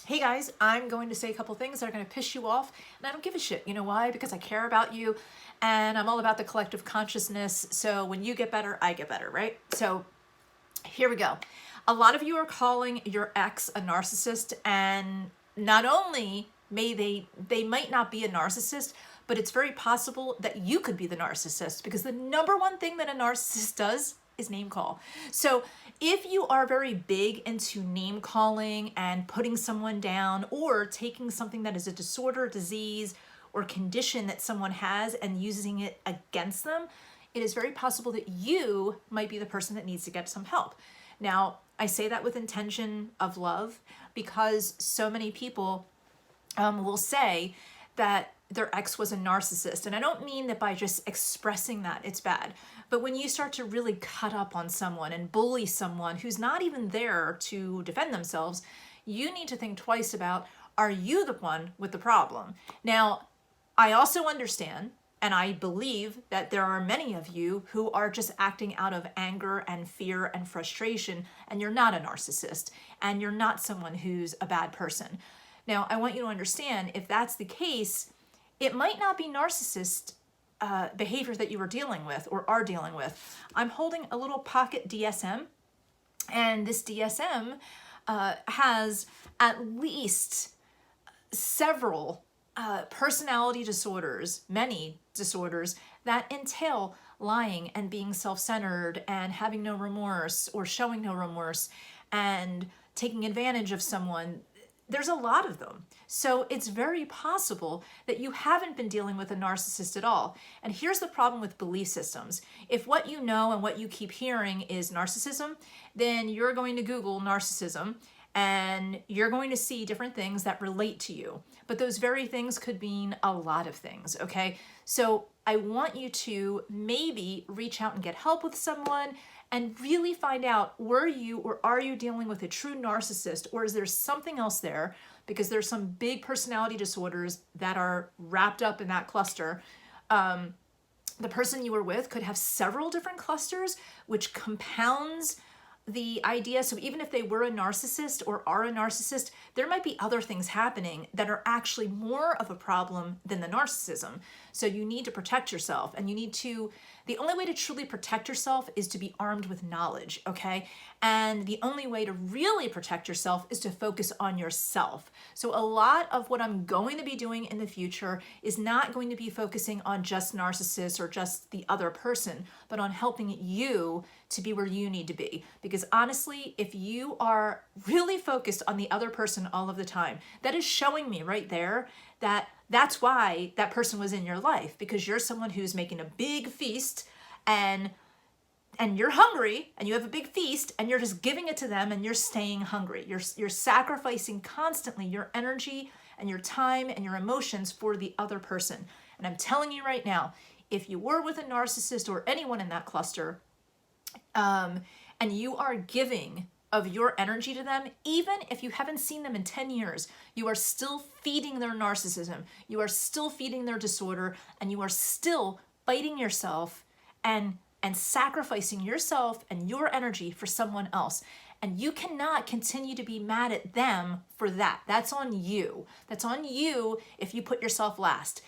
Hey guys, I'm going to say a couple things that are going to piss you off, and I don't give a shit. You know why? Because I care about you, and I'm all about the collective consciousness. So when you get better, I get better, right? So here we go. A lot of you are calling your ex a narcissist, and not only they might not be a narcissist, but it's very possible that you could be the narcissist, because the number one thing that a narcissist does is name call. So if you are very big into name calling and putting someone down, or taking something that is a disorder, disease, or condition that someone has and using it against them, it is very possible that you might be the person that needs to get some help. Now, I say that with intention of love, because so many people will say that their ex was a narcissist. And I don't mean that by just expressing that it's bad, but when you start to really cut up on someone and bully someone who's not even there to defend themselves, you need to think twice about, are you the one with the problem? Now, I also understand, and I believe that there are many of you who are just acting out of anger and fear and frustration, and you're not a narcissist, and you're not someone who's a bad person. Now, I want you to understand, if that's the case, it might not be narcissist behavior that you were dealing with or are dealing with. I'm holding a little pocket DSM, and this DSM has at least several personality disorders, many disorders that entail lying and being self-centered and having no remorse or showing no remorse and taking advantage of someone. There's a lot of them. So it's very possible that you haven't been dealing with a narcissist at all. And here's the problem with belief systems. If what you know and what you keep hearing is narcissism, then you're going to Google narcissism and you're going to see different things that relate to you. But those very things could mean a lot of things, okay? So I want you to maybe reach out and get help with someone and really find out, were you or are you dealing with a true narcissist, or is there something else there? Because there's some big personality disorders that are wrapped up in that cluster. The person you were with could have several different clusters, which compounds the idea. So even if they were a narcissist or are a narcissist, there might be other things happening that are actually more of a problem than the narcissism. So you need to protect yourself, and the only way to truly protect yourself is to be armed with knowledge, okay? And the only way to really protect yourself is to focus on yourself. So a lot of what I'm going to be doing in the future is not going to be focusing on just narcissists or just the other person, but on helping you to be where you need to be. Because honestly, if you are really focused on the other person all of the time, that is showing me right there that that's why that person was in your life, because you're someone who's making a big feast and you're hungry and you have a big feast and you're just giving it to them and you're staying hungry. You're sacrificing constantly your energy and your time and your emotions for the other person. And I'm telling you right now, if you were with a narcissist or anyone in that cluster, and you are giving of your energy to them, even if you haven't seen them in 10 years, you are still feeding their narcissism, you are still feeding their disorder, and you are still fighting yourself and sacrificing yourself and your energy for someone else. And you cannot continue to be mad at them for that. That's on you. That's on you if you put yourself last.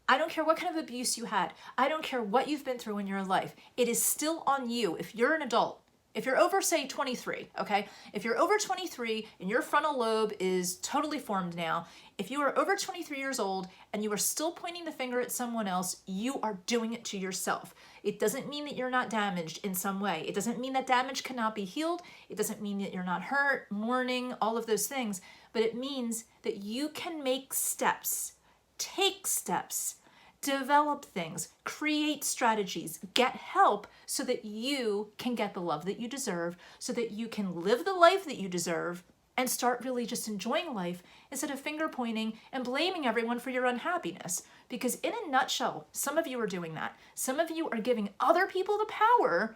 I don't care what kind of abuse you had. I don't care what you've been through in your life. It is still on you. If you're an adult, if you're over, say, 23, okay? If you're over 23 and your frontal lobe is totally formed now, if you are over 23 years old and you are still pointing the finger at someone else, you are doing it to yourself. It doesn't mean that you're not damaged in some way. It doesn't mean that damage cannot be healed. It doesn't mean that you're not hurt, mourning, all of those things. But it means that you can make steps, take steps, develop things, create strategies, get help so that you can get the love that you deserve, so that you can live the life that you deserve and start really just enjoying life instead of finger pointing and blaming everyone for your unhappiness. Because in a nutshell, some of you are doing that. Some of you are giving other people the power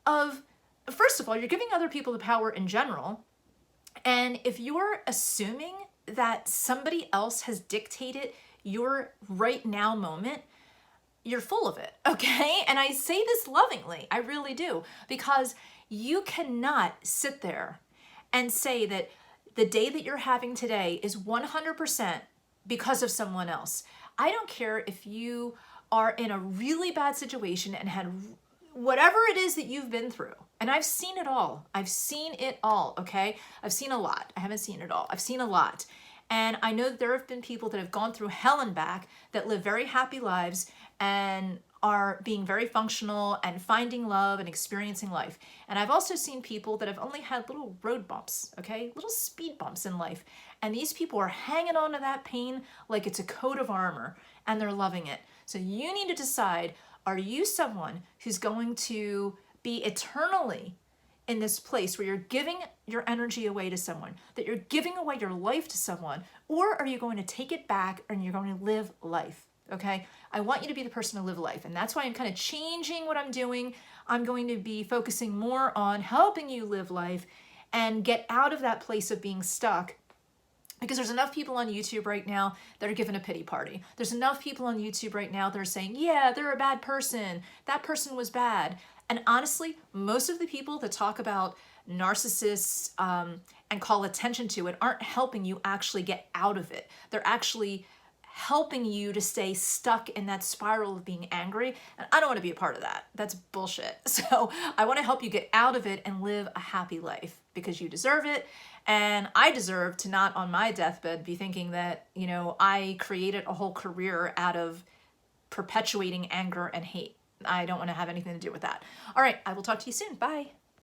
of, first of all, you're giving other people the power in general. And if you're assuming that somebody else has dictated your right now moment, you're full of it, okay? And I say this lovingly, I really do, because you cannot sit there and say that the day that you're having today is 100% because of someone else. I don't care if you are in a really bad situation and had whatever it is that you've been through. And I've seen it all. I've seen it all, okay? I've seen a lot. I haven't seen it all. I've seen a lot. And I know that there have been people that have gone through hell and back that live very happy lives and are being very functional and finding love and experiencing life. And I've also seen people that have only had little road bumps, okay? Little speed bumps in life. And these people are hanging on to that pain like it's a coat of armor, and they're loving it. So you need to decide, are you someone who's going to be eternally in this place where you're giving your energy away to someone, that you're giving away your life to someone, or are you going to take it back and you're going to live life? Okay, I want you to be the person to live life. And that's why I'm kind of changing what I'm doing. I'm going to be focusing more on helping you live life and get out of that place of being stuck. Because there's enough people on YouTube right now that are giving a pity party. There's enough people on YouTube right now that are saying, yeah, they're a bad person. That person was bad. And honestly, most of the people that talk about narcissists and call attention to it aren't helping you actually get out of it. They're actually helping you to stay stuck in that spiral of being angry. And I don't want to be a part of that. That's bullshit. So I want to help you get out of it and live a happy life because you deserve it. And I deserve to not on my deathbed be thinking that, you know, I created a whole career out of perpetuating anger and hate. I don't want to have anything to do with that. All right, I will talk to you soon. Bye.